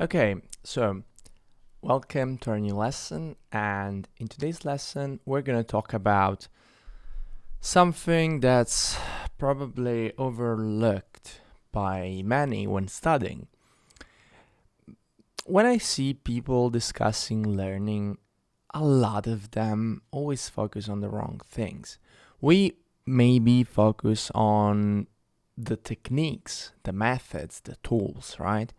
Okay, so welcome to our new lesson, and in today's lesson, we're going to talk about something that's probably overlooked by many when studying. When I see people discussing learning, a lot of them always focus on the wrong things. We maybe focus on the techniques, the methods, the tools, right?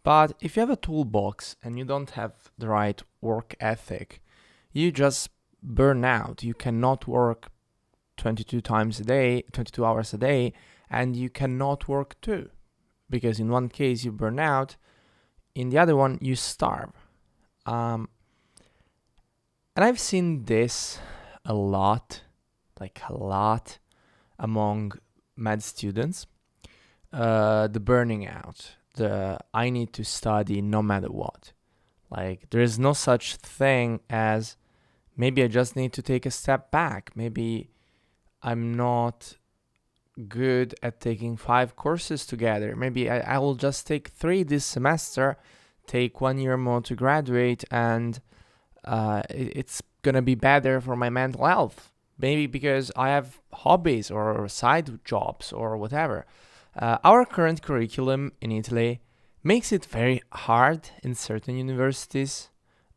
But if you have a toolbox and you don't have the right work ethic, you just burn out. You cannot work 22 times a day, 22 hours a day, and you cannot work two. Because in one case you burn out, in the other one you starve. And I've seen this a lot, among med students. The burning out, the I need to study no matter what. Like, there is no such thing as maybe I just need to take a step back. Maybe I'm not good at taking 5 courses together. Maybe I will just take 3 this semester, take 1 year more to graduate, and it's gonna be better for my mental health. Maybe because I have hobbies or side jobs or whatever. Our current curriculum in Italy makes it very hard in certain universities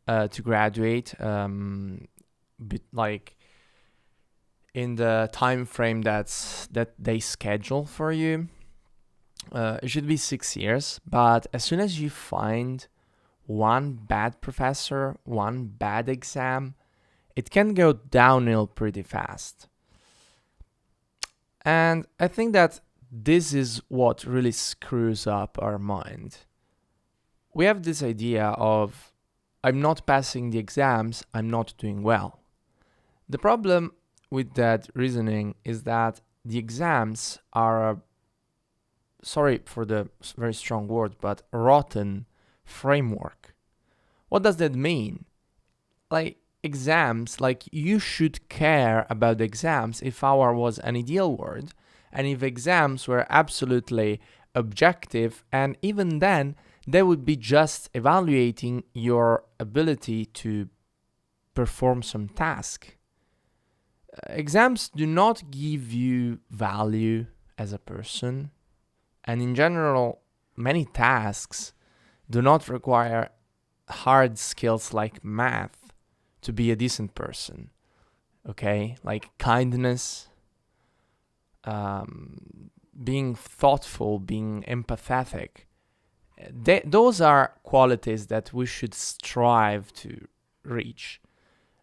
to graduate, like in the time frame that they schedule for you. It should be 6 years, but as soon as you find one bad professor, one bad exam, it can go downhill pretty fast. And I think that this is what really screws up our mind. We have this idea of, I'm not passing the exams, I'm not doing well. The problem with that reasoning is that the exams are sorry for the very strong word, but rotten framework. What does that mean? Like, exams, like, you should care about the exams if our was an ideal word, and if exams were absolutely objective, and even then they would be just evaluating your ability to perform some task. Exams do not give you value as a person, and in general, many tasks do not require hard skills like math to be a decent person. Okay, like kindness, being thoughtful, being empathetic. Those are qualities that we should strive to reach.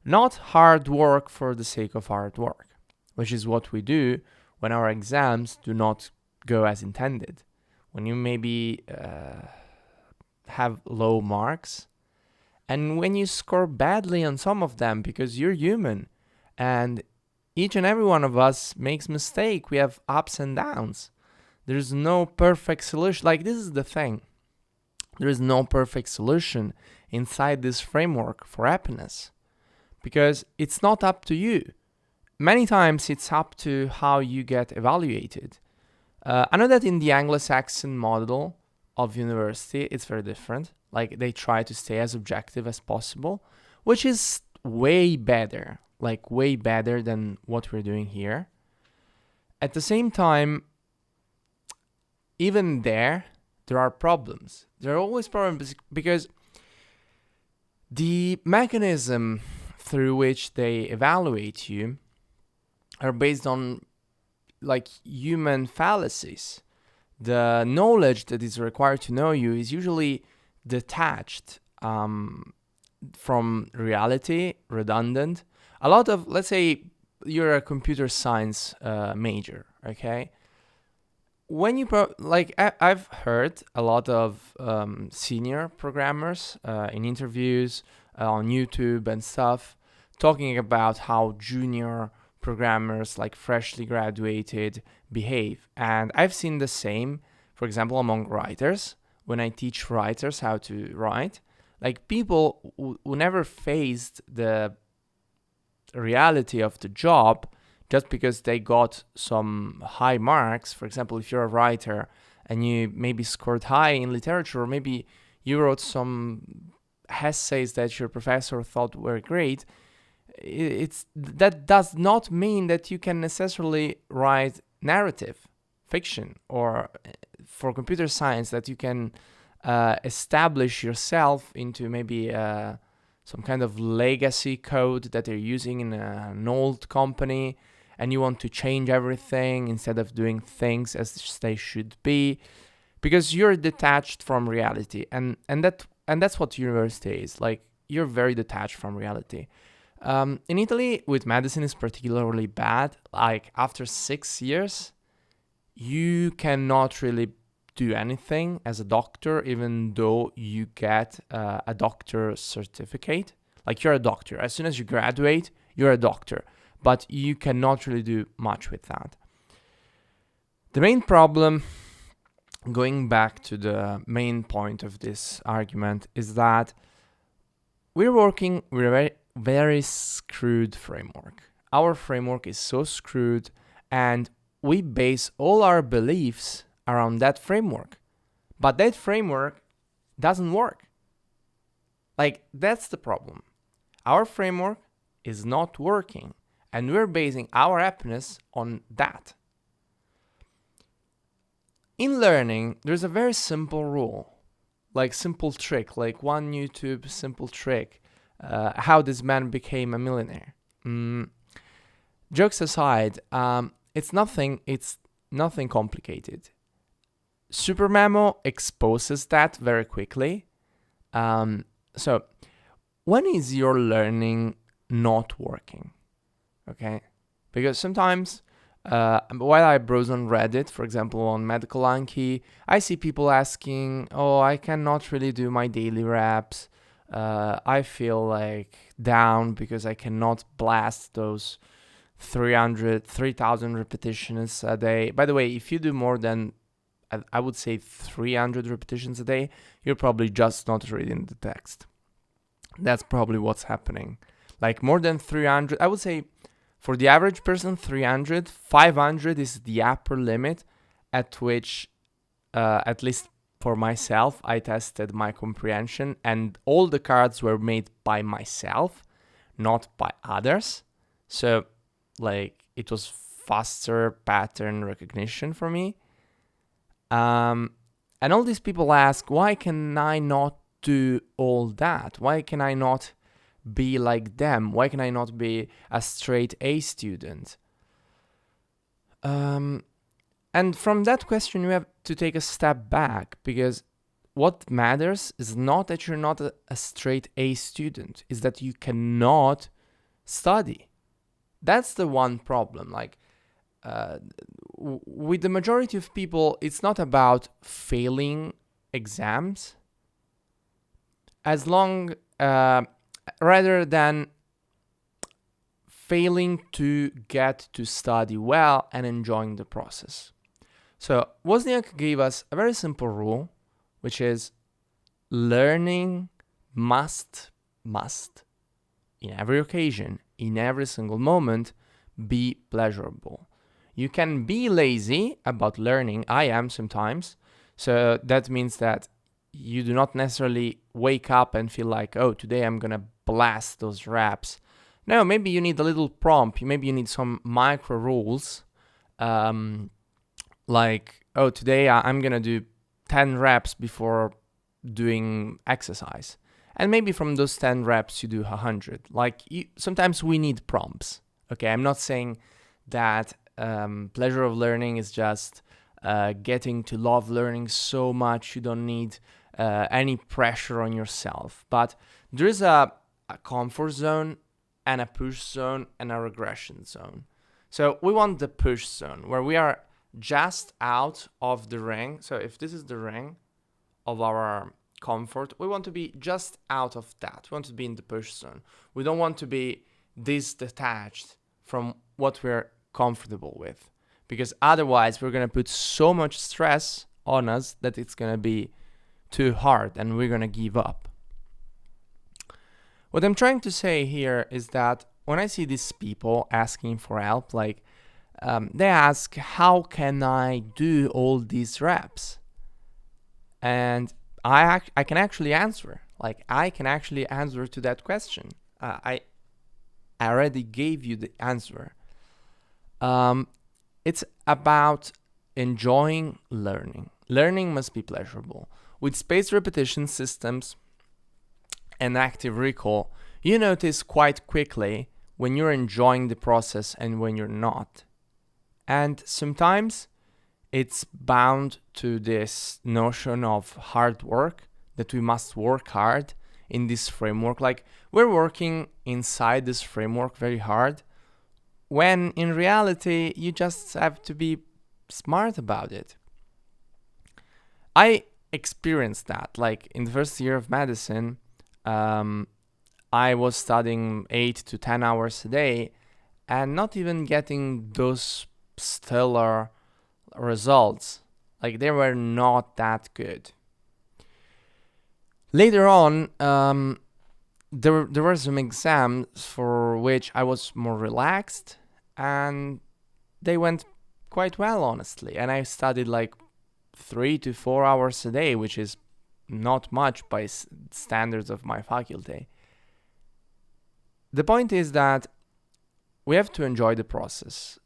Not hard work for the sake of hard work, which is what we do when our exams do not go as intended. When you maybe have low marks, and when you score badly on some of them, because you're human, and each and every one of us makes mistake. We have ups and downs. There's no perfect solution. Like, this is the thing. There is no perfect solution inside this framework for happiness, because it's not up to you. Many times it's up to how you get evaluated. I know that in the Anglo-Saxon model of university, it's very different. Like, they try to stay as objective as possible, which is way better, like way better than what we're doing here. At the same time, even there are problems. There are always problems because the mechanism through which they evaluate you are based on like human fallacies. The knowledge that is required to know you is usually detached from reality, redundant. A lot of, let's say you're a computer science major, okay? When you I've heard a lot of senior programmers in interviews on YouTube and stuff talking about how junior programmers, like freshly graduated, behave. And I've seen the same, for example, among writers. When I teach writers how to write, like people who never faced the reality of the job just because they got some high marks. For example, if you're a writer and you maybe scored high in literature, or maybe you wrote some essays that your professor thought were great, that does not mean that you can necessarily write narrative fiction, or for computer science that you can establish yourself into maybe some kind of legacy code that they're using in an old company, and you want to change everything instead of doing things as they should be, because you're detached from reality, and that's what university is. Like, you're very detached from reality. In Italy, with medicine, is particularly bad. Like, after 6 years, you cannot really do anything as a doctor, even though you get a doctor certificate. Like, you're a doctor. As soon as you graduate, you're a doctor. But you cannot really do much with that. The main problem, going back to the main point of this argument, is that we're working with a very, very screwed framework. Our framework is so screwed, and we base all our beliefs around that framework. But that framework doesn't work. Like, that's the problem. Our framework is not working, and we're basing our happiness on that. In learning, there's a very simple rule, like simple trick, like one YouTube simple trick, how this man became a millionaire. Jokes aside, it's nothing complicated. SuperMemo exposes that very quickly. So, when is your learning not working? Okay, because sometimes while I browse on Reddit, for example, on Medical Anki, I see people asking, "Oh, I cannot really do my daily reps. I feel like down because I cannot blast those 3,000 repetitions a day." By the way, if you do more than, I would say, 300 repetitions a day, you're probably just not reading the text. That's probably what's happening. Like, more than 300, I would say, for the average person, 300, 500 is the upper limit at which, at least for myself, I tested my comprehension, and all the cards were made by myself, not by others. So, like, it was faster pattern recognition for me. And all these people ask, why can I not do all that? Why can I not be like them? Why can I not be a straight A student? And from that question, you have to take a step back, because what matters is not that you're not a straight A student, is that you cannot study. That's the one problem. Like, with the majority of people, it's not about failing exams, as long rather than failing to get to study well and enjoying the process. So Wozniak gave us a very simple rule, which is learning must, in every occasion, in every single moment, be pleasurable. You can be lazy about learning. I am sometimes. So that means that you do not necessarily wake up and feel like, oh, today I'm going to blast those reps. No, maybe you need a little prompt. Maybe you need some micro rules. Like, oh, today I'm going to do 10 reps before doing exercise. And maybe from those 10 reps, you do 100. Like, sometimes we need prompts. Okay, I'm not saying that pleasure of learning is just getting to love learning so much you don't need any pressure on yourself. But there is a comfort zone and a push zone and a regression zone. So we want the push zone, where we are just out of the ring. So if this is the ring of our comfort, we want to be just out of that. We want to be in the push zone. We don't want to be this detached from what we're comfortable with, because otherwise we're going to put so much stress on us that it's going to be too hard and we're going to give up. What I'm trying to say here is that when I see these people asking for help, like they ask, how can I do all these reps? And I can actually answer. Like, I can actually answer to that question. I already gave you the answer. It's about enjoying learning. Learning must be pleasurable. With spaced repetition systems and active recall, you notice quite quickly when you're enjoying the process and when you're not. And sometimes it's bound to this notion of hard work, that we must work hard in this framework. Like, we're working inside this framework very hard, when in reality you just have to be smart about it. I experienced that. Like, in the first year of medicine, I was studying 8 to 10 hours a day and not even getting those stellar results. Like, they were not that good. Later on, there were some exams for which I was more relaxed, and they went quite well, honestly. And I studied like 3 to 4 hours a day, which is not much by standards of my faculty. The point is that we have to enjoy the process.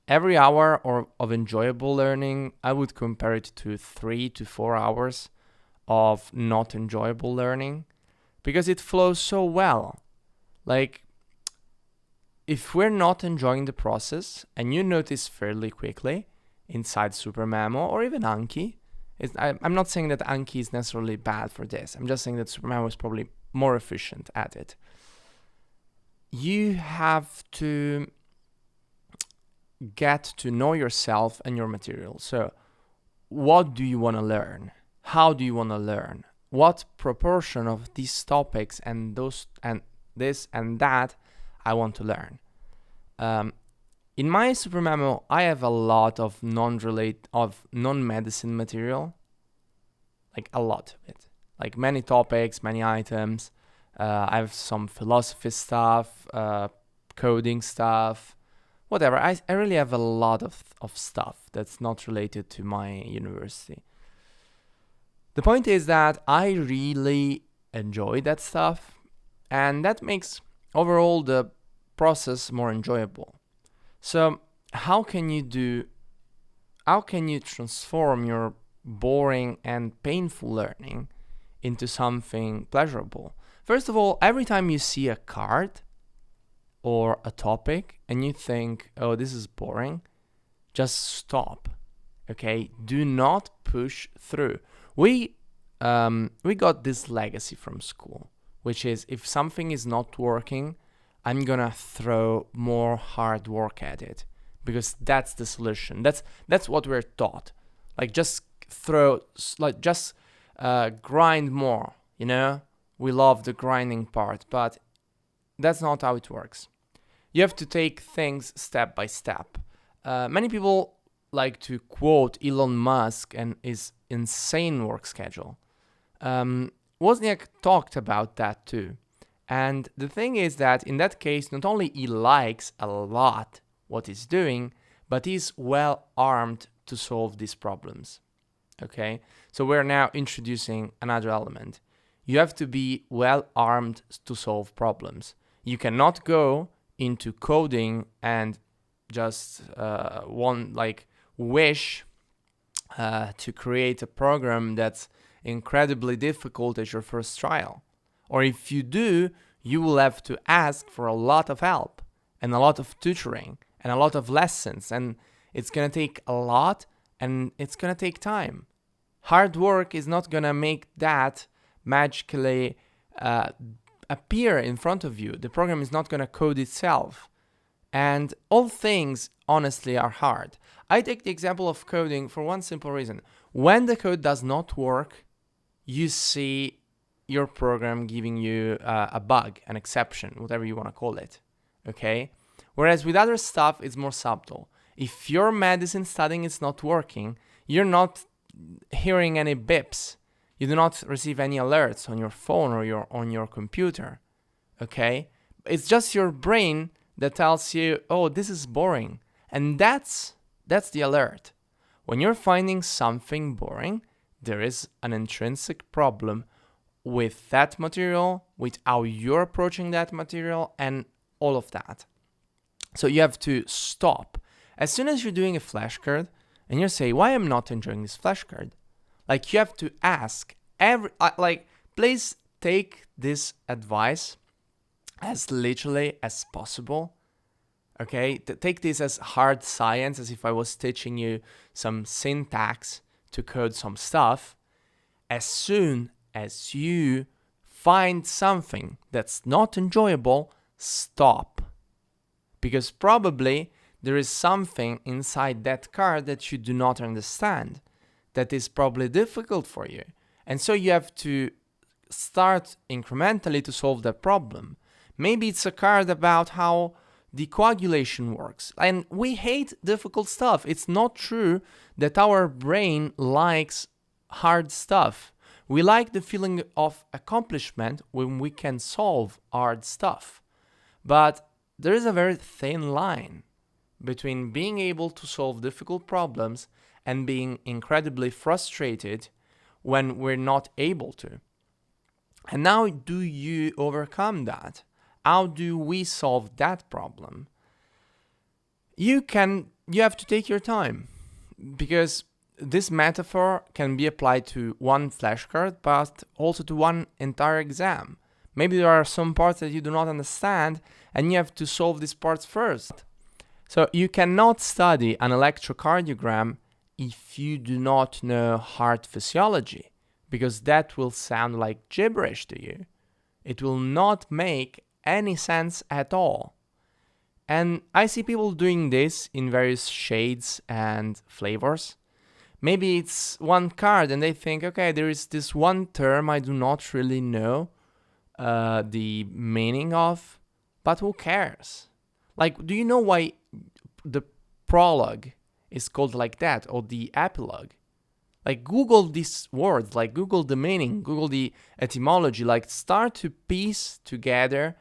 Every hour of enjoyable learning, I would compare it to 3 to 4 hours of not enjoyable learning, because it flows so well. Like, if we're not enjoying the process, and you notice fairly quickly inside SuperMemo or even Anki, I'm not saying that Anki is necessarily bad for this. I'm just saying that SuperMemo is probably more efficient at it. You have to get to know yourself and your material. So, what do you want to learn? How do you want to learn? What proportion of these topics and those and this and that I want to learn? In my SuperMemo, I have a lot of non-medicine material, like a lot of it, like many topics, many items. I have some philosophy stuff, coding stuff, whatever. I really have a lot of stuff that's not related to my university. The point is that I really enjoy that stuff, and that makes overall the process more enjoyable. So how can you transform your boring and painful learning into something pleasurable? First of all, every time you see a card or a topic and you think, oh, this is boring, just stop. Okay? Do not push through. We got this legacy from school, which is, if something is not working, I'm gonna throw more hard work at it, because that's the solution. That's what we're taught. Like, just grind more. You know, we love the grinding part, but that's not how it works. You have to take things step by step. Many people like to quote Elon Musk and his insane work schedule. Wozniak talked about that too. And the thing is that in that case, not only he likes a lot what he's doing, but he's well armed to solve these problems. Okay? So we're now introducing another element. You have to be well armed to solve problems. You cannot go into coding and just wish to create a program that's incredibly difficult as your first trial. Or if you do, you will have to ask for a lot of help and a lot of tutoring and a lot of lessons, and it's going to take a lot and it's going to take time. Hard work is not going to make that magically appear in front of you. The program is not going to code itself. And all things, honestly, are hard. I take the example of coding for one simple reason. When the code does not work, you see your program giving you a bug, an exception, whatever you want to call it. Okay? Whereas with other stuff, it's more subtle. If your medicine studying is not working, you're not hearing any bips. You do not receive any alerts on your phone or on your computer. Okay? It's just your brain that tells you, oh, this is boring. And that's the alert. When you're finding something boring, there is an intrinsic problem with that material, with how you're approaching that material, and all of that. So you have to stop. As soon as you're doing a flashcard and you say, why am I not enjoying this flashcard? Like, you have to ask please take this advice as literally as possible. Okay, take this as hard science, as if I was teaching you some syntax to code some stuff. As soon as you find something that's not enjoyable, stop. Because probably there is something inside that card that you do not understand, that is probably difficult for you. And so you have to start incrementally to solve that problem. Maybe it's a card about how the coagulation works. And we hate difficult stuff. It's not true that our brain likes hard stuff. We like the feeling of accomplishment when we can solve hard stuff. But there is a very thin line between being able to solve difficult problems and being incredibly frustrated when we're not able to. And how do you overcome that? How do we solve that problem? You have to take your time, because this metaphor can be applied to one flashcard, but also to one entire exam. Maybe there are some parts that you do not understand, and you have to solve these parts first. So you cannot study an electrocardiogram if you do not know heart physiology, because that will sound like gibberish to you. It will not make any sense at all. And I see people doing this in various shades and flavors. Maybe it's one card and they think, okay, there is this one term I do not really know the meaning of, but who cares? Like, do you know why the prologue is called like that, or the epilogue? Like, Google these words, like Google the meaning, Google the etymology, like start to piece together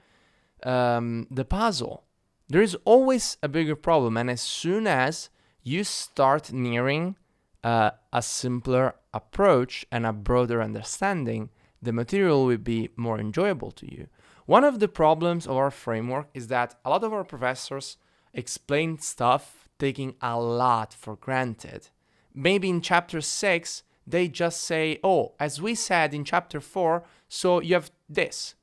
the puzzle. There is always a bigger problem, and as soon as you start nearing a simpler approach and a broader understanding, the material will be more enjoyable to you. One of the problems of our framework is that a lot of our professors explain stuff taking a lot for granted. Maybe in chapter 6, they just say, oh, as we said in chapter 4, so you have this.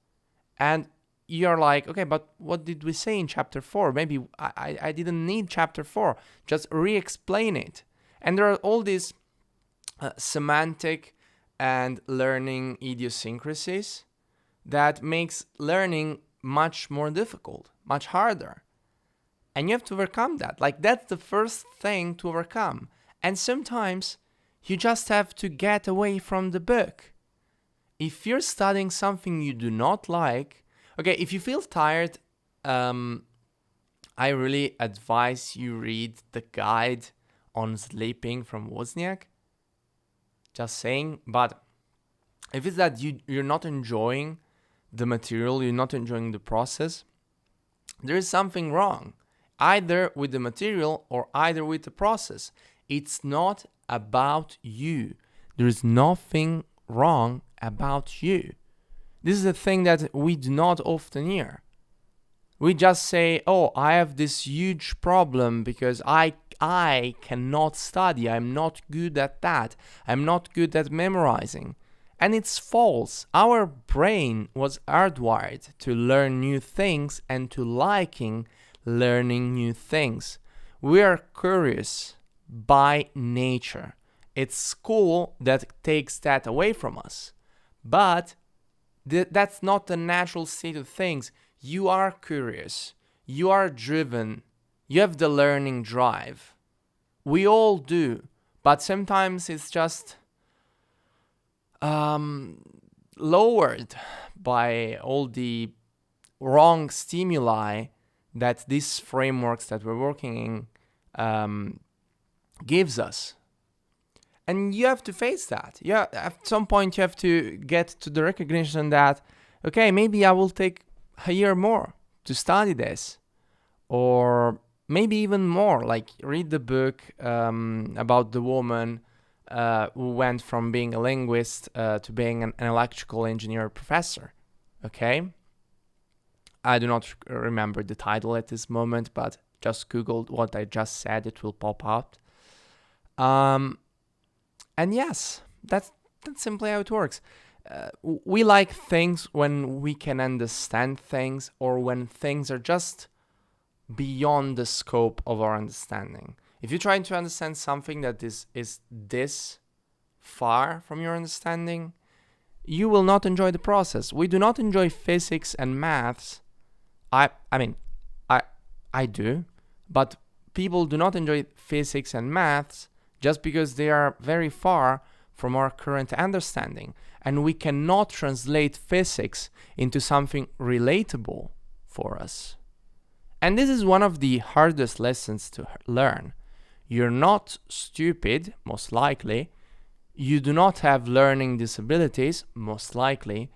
And you're like, okay, but what did we say in chapter 4? Maybe I didn't need chapter 4. Just re-explain it. And there are all these semantic and learning idiosyncrasies that makes learning much more difficult, much harder. And you have to overcome that. Like, that's the first thing to overcome. And sometimes you just have to get away from the book. If you're studying something you do not like, okay, if you feel tired, I really advise you read the guide on sleeping from Wozniak. Just saying. But if it's that you're not enjoying the material, you're not enjoying the process, there is something wrong, either with the material or either with the process. It's not about you. There is nothing wrong about you. This is a thing that we do not often hear. We just say, oh, I have this huge problem because I cannot study. I'm not good at that. I'm not good at memorizing. And it's false. Our brain was hardwired to learn new things and to liking learning new things. We are curious by nature. It's school that takes that away from us. But that's not the natural state of things. You are curious. You are driven. You have the learning drive. We all do. But sometimes it's just lowered by all the wrong stimuli that these frameworks that we're working in gives us. And you have to face that. Yeah, at some point you have to get to the recognition that, okay, maybe I will take a year more to study this, or maybe even more, like read the book about the woman who went from being a linguist to being an electrical engineer professor. Okay? I do not remember the title at this moment, but just Google what I just said, it will pop out. And yes, that's simply how it works. We like things when we can understand things, or when things are just beyond the scope of our understanding. If you're trying to understand something that is this far from your understanding, you will not enjoy the process. We do not enjoy physics and maths. I do, but people do not enjoy physics and maths just because they are very far from our current understanding, and we cannot translate physics into something relatable for us. And this is one of the hardest lessons to learn. You're not stupid, most likely. You do not have learning disabilities, most likely.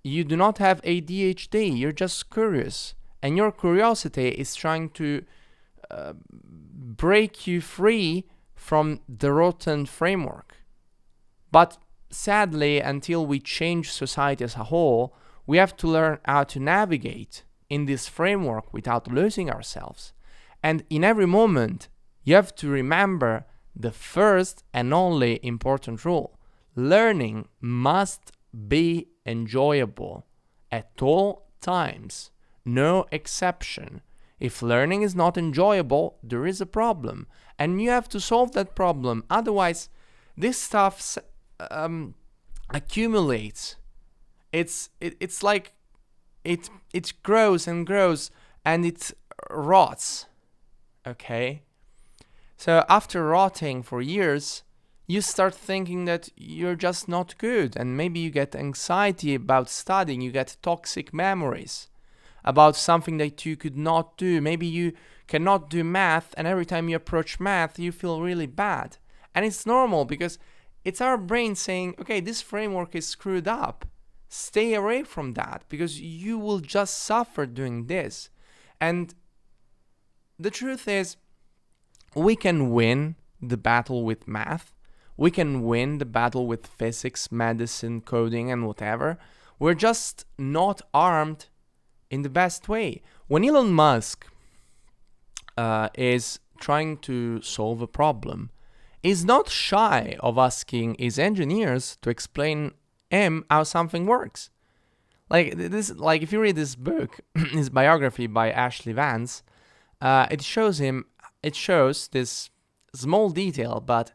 You do not have ADHD, you're just curious. And your curiosity is trying to break you free from the rotten framework. But sadly, until we change society as a whole, we have to learn how to navigate in this framework without losing ourselves. And in every moment, you have to remember the first and only important rule. Learning must be enjoyable at all times, no exception. If learning is not enjoyable, there is a problem, and you have to solve that problem. Otherwise, this stuff accumulates. It's like it grows and grows, and it rots. Okay? So after rotting for years, you start thinking that you're just not good, and maybe you get anxiety about studying, you get toxic memories about something that you could not do. Maybe you cannot do math, and every time you approach math, you feel really bad. And it's normal, because it's our brain saying, okay, this framework is screwed up. Stay away from that, because you will just suffer doing this. And the truth is, we can win the battle with math. We can win the battle with physics, medicine, coding, and whatever. We're just not armed in the best way. When Elon Musk is trying to solve a problem, he's not shy of asking his engineers to explain him how something works. Like if you read this book, his biography by Ashley Vance, it shows this small detail, but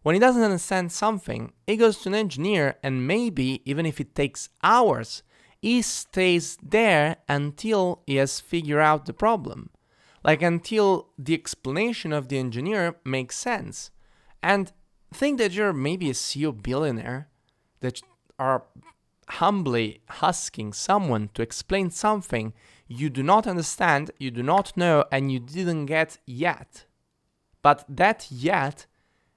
when he doesn't understand something, he goes to an engineer, and maybe even if it takes hours, he stays there until he has figured out the problem. Like until the explanation of the engineer makes sense. And think that you're maybe a CEO billionaire that are humbly asking someone to explain something you do not understand, you do not know, and you didn't get yet. But that yet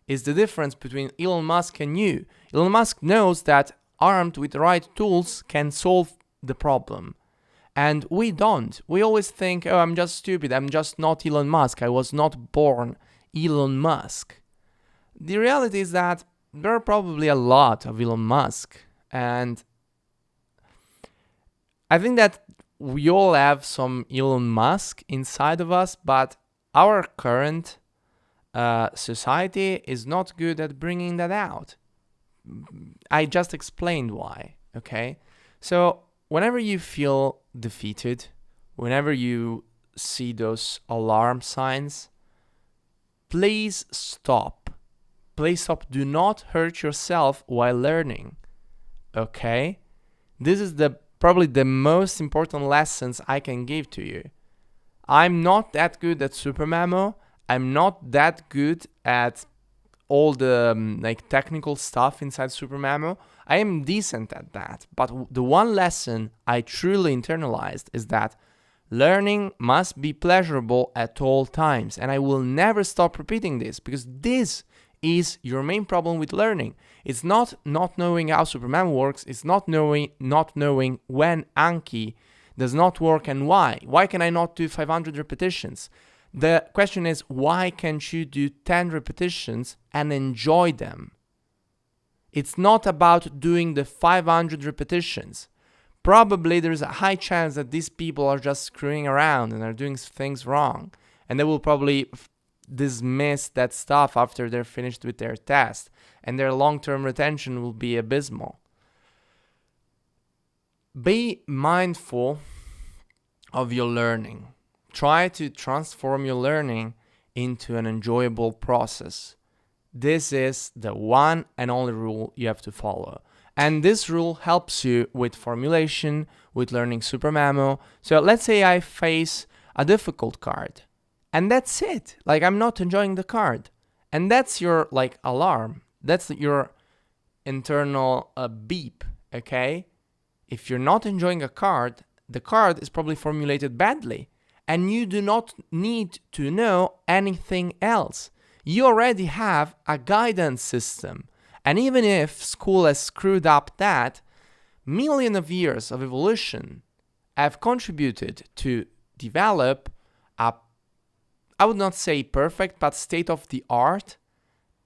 is the difference between Elon Musk and you. Elon Musk knows that armed with the right tools can solve the problem. And we don't. We always think, oh, I'm just stupid. I'm just not Elon Musk. I was not born Elon Musk. The reality is that there are probably a lot of Elon Musk. And I think that we all have some Elon Musk inside of us, but our current society is not good at bringing that out. I just explained why, okay? So whenever you feel defeated, whenever you see those alarm signs, please stop. Please stop. Do not hurt yourself while learning, okay? This is probably the most important lessons I can give to you. I'm not that good at SuperMemo. I'm not that good at all the technical stuff inside SuperMemo. I am decent at that. But the one lesson I truly internalized is that learning must be pleasurable at all times. And I will never stop repeating this, because this is your main problem with learning. It's not knowing how SuperMemo works. It's not knowing when Anki does not work and why. Why can I not do 500 repetitions? The question is, why can't you do 10 repetitions and enjoy them? It's not about doing the 500 repetitions. Probably there's a high chance that these people are just screwing around and are doing things wrong. And they will probably dismiss that stuff after they're finished with their test. And their long-term retention will be abysmal. Be mindful of your learning. Try to transform your learning into an enjoyable process. This is the one and only rule you have to follow. And this rule helps you with formulation, with learning SuperMemo. So let's say I face a difficult card. And that's it. Like, I'm not enjoying the card. And that's your alarm. That's your internal beep, okay? If you're not enjoying a card, the card is probably formulated badly. And you do not need to know anything else. You already have a guidance system. And even if school has screwed up that, millions of years of evolution have contributed to develop a, I would not say perfect, but state-of-the-art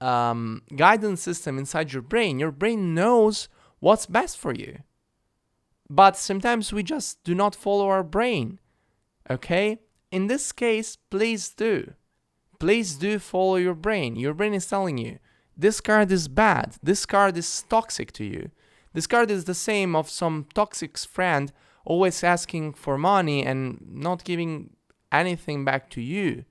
guidance system inside your brain. Your brain knows what's best for you. But sometimes we just do not follow our brain. Okay? In this case, please do. Please do follow your brain. Your brain is telling you, this card is bad. This card is toxic to you. This card is the same of some toxic friend always asking for money and not giving anything back to you.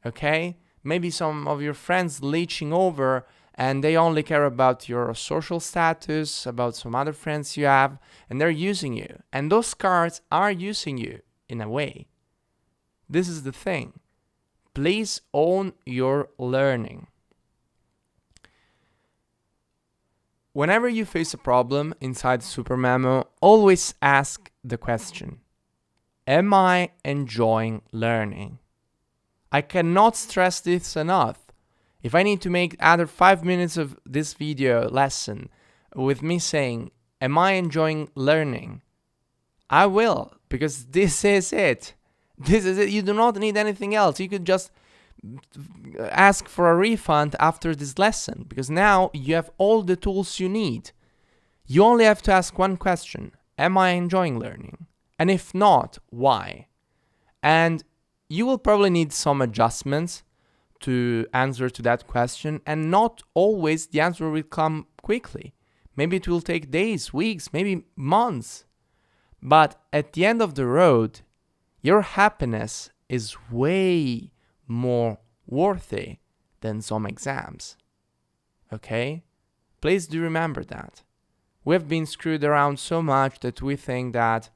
Okay? Maybe some of your friends leeching over and they only care about your social status, about some other friends you have, and they're using you. And those cards are using you in a way. This is the thing. Please own your learning. Whenever you face a problem inside SuperMemo, always ask the question, am I enjoying learning? I cannot stress this enough. If I need to make other 5 minutes of this video lesson with me saying, am I enjoying learning? I will, because this is it. This is it. You do not need anything else. You could just ask for a refund after this lesson, because now you have all the tools you need. You only have to ask one question. Am I enjoying learning? And if not, why? And you will probably need some adjustments to answer to that question, and not always the answer will come quickly. Maybe it will take days, weeks, maybe months. But at the end of the road, your happiness is way more worthy than some exams. Okay? Please do remember that. We've been screwed around so much that we think that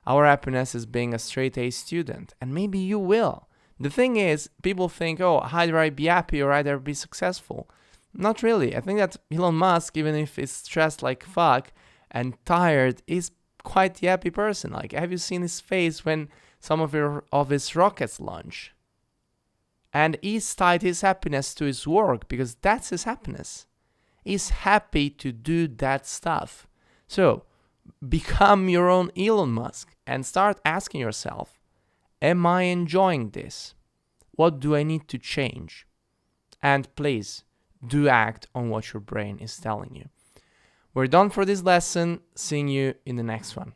our happiness is being a straight A student. And maybe you will. The thing is, people think, oh, either I be happy or either be successful. Not really. I think that Elon Musk, even if he's stressed like fuck and tired, is quite the happy person. Like, have you seen his face when some of his rockets launch? And he's tied his happiness to his work because that's his happiness. He's happy to do that stuff. So, become your own Elon Musk and start asking yourself, am I enjoying this? What do I need to change? And please, do act on what your brain is telling you. We're done for this lesson. Seeing you in the next one.